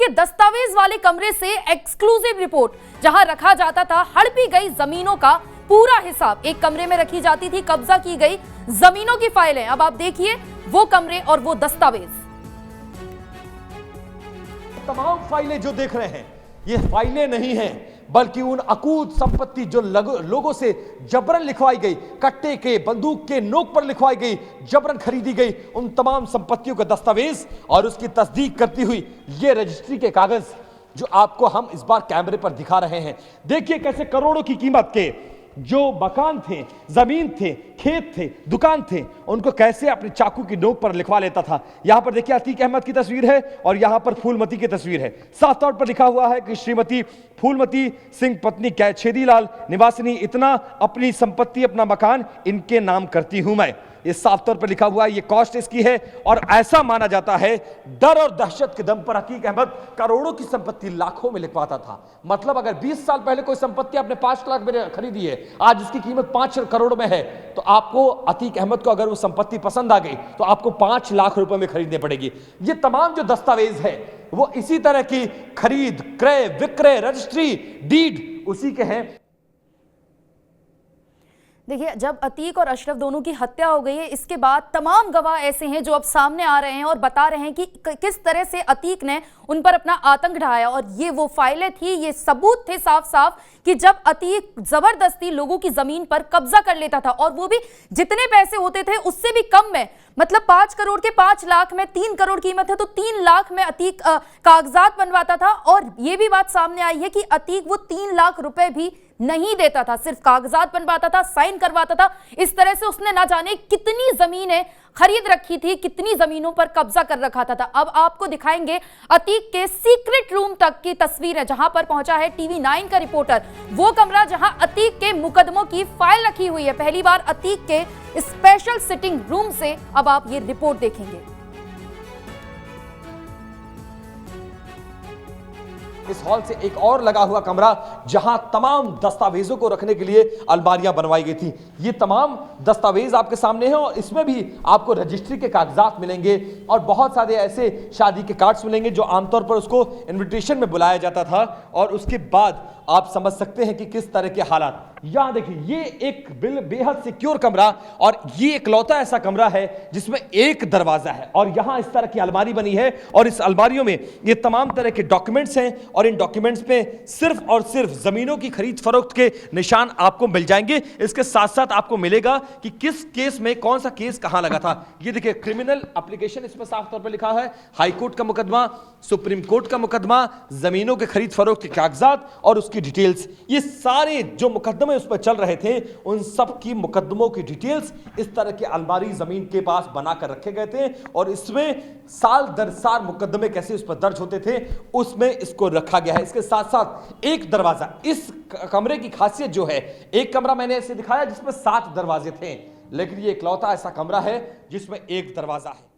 के दस्तावेज वाले कमरे से एक्सक्लूसिव रिपोर्ट, जहां रखा जाता था हड़पी गई जमीनों का पूरा हिसाब। एक कमरे में रखी जाती थी कब्जा की गई जमीनों की फाइलें। अब आप देखिए वो कमरे और वो दस्तावेज। तमाम फाइलें जो देख रहे हैं, ये फाइलें नहीं हैं, बल्कि उन अकूत संपत्ति जो लोगों से जबरन लिखवाई गई, कट्टे के बंदूक के नोक पर लिखवाई गई, जबरन खरीदी गई, उन तमाम संपत्तियों का दस्तावेज और उसकी तस्दीक करती हुई ये रजिस्ट्री के कागज जो आपको हम इस बार कैमरे पर दिखा रहे हैं। देखिए कैसे करोड़ों की कीमत के जो मकान थे, जमीन थे, खेत थे, दुकान थे, उनको कैसे अपने चाकू की नोक पर लिखवा लेता था। यहां पर देखिए अतीक अहमद की तस्वीर है और यहां पर फूलमती की तस्वीर है। साफ तौर पर लिखा हुआ है कि श्रीमती फूलमती सिंह पत्नी छेदीलाल निवासिनी इतना अपनी संपत्ति, अपना मकान इनके नाम करती हूं मैं। ये साफ तौर पर लिखा हुआ है, ये कॉस्ट इसकी है। और ऐसा माना जाता है डर और दहशत के दम पर अतीक अहमद करोड़ों की संपत्ति लाखों में लिखवाता था। मतलब अगर 20 साल पहले कोई संपत्ति आपने 5 लाख में खरीदी है, आज उसकी कीमत 5 करोड़ में है, तो आपको अतीक अहमद को अगर वो संपत्ति पसंद आ गई तो आपको 5 लाख रुपए में खरीदनी पड़ेगी। ये तमाम जो दस्तावेज है वो इसी तरह की खरीद, क्रय, विक्रय, रजिस्ट्री, डीड उसी के हैं। देखिए, जब अतीक और अशरफ दोनों की हत्या हो गई है, इसके बाद तमाम गवाह ऐसे हैं जो अब सामने आ रहे हैं और बता रहे हैं कि किस तरह से अतीक ने उन पर अपना आतंक ढाया। और ये वो फाइलें थी, ये सबूत थे साफ साफ कि जब अतीक जबरदस्ती लोगों की जमीन पर कब्जा कर लेता था, और वो भी जितने पैसे होते थे उससे भी कम में। मतलब 5 करोड़ के 5 लाख में 3 करोड़ कीमत है तो 3 लाख में अतीक कागजात बनवाता था। और ये भी बात सामने आई है कि अतीक वो 3 लाख रुपए भी नहीं देता था, सिर्फ कागजात बनवाता था, साइन करवाता था। इस तरह से उसने ना जाने कितनी जमीनें खरीद रखी थी, कितनी जमीनों पर कब्जा कर रखा था। अब आपको दिखाएंगे अतीक के सीक्रेट रूम तक की तस्वीर है, जहां पर पहुंचा है टीवी 9 का रिपोर्टर। वो कमरा जहां अतीक के मुकदमों की फाइल रखी हुई है। पहली बार अतीक के स्पेशल सिटिंग रूम से अब आप ये रिपोर्ट देखेंगे। इस हॉल से एक और लगा हुआ कमरा जहां तमाम दस्तावेजों को रखने के लिए अलमारियां बनवाई गई थी। ये तमाम दस्तावेज आपके सामने हैं और इसमें भी आपको रजिस्ट्री के कागजात मिलेंगे और बहुत सारे ऐसे शादी के कार्ड्स मिलेंगे जो आमतौर पर उसको इनविटेशन में बुलाया जाता था। और उसके बाद आप समझ सकते हैं कि किस तरह के हालात। यहां देखिए, ये एक बेहद सिक्योर कमरा और ये इकलौता ऐसा कमरा है जिसमें एक दरवाजा है और यहां इस तरह की अलमारी बनी है और इस अलमारियों में ये तमाम तरह के डॉक्यूमेंट्स हैं और इन डॉक्यूमेंट्स पे सिर्फ और सिर्फ जमीनों की खरीद फरोख्त के निशान आपको मिल जाएंगे। इसके साथ साथ आपको मिलेगा कि किस केस में कौन सा केस कहां लगा था। ये देखिए क्रिमिनल एप्लीकेशन, इसमें साफ तौर पर लिखा है हाई कोर्ट का मुकदमा, सुप्रीम कोर्ट का मुकदमा, जमीनों के खरीद फरोख्त के कागजात और उसकी डिटेल्स। ये सारे जो मुकदमे उस पर चल रहे थे उन सब की मुकदमों की डिटेल्स इस तरह की अलमारी जमीन के पास बनाकर रखे गए थे और इसमें साल दर साल मुकदमे कैसे उस पर दर्ज होते थे उसमें इसको रखा गया है। इसके साथ साथ एक दरवाजा, इस कमरे की खासियत जो है, एक कमरा मैंने ऐसे दिखाया जिसमें 7 दरवाजे थे, लेकिन ये इकलौता ऐसा कमरा है जिसमें एक दरवाजा है।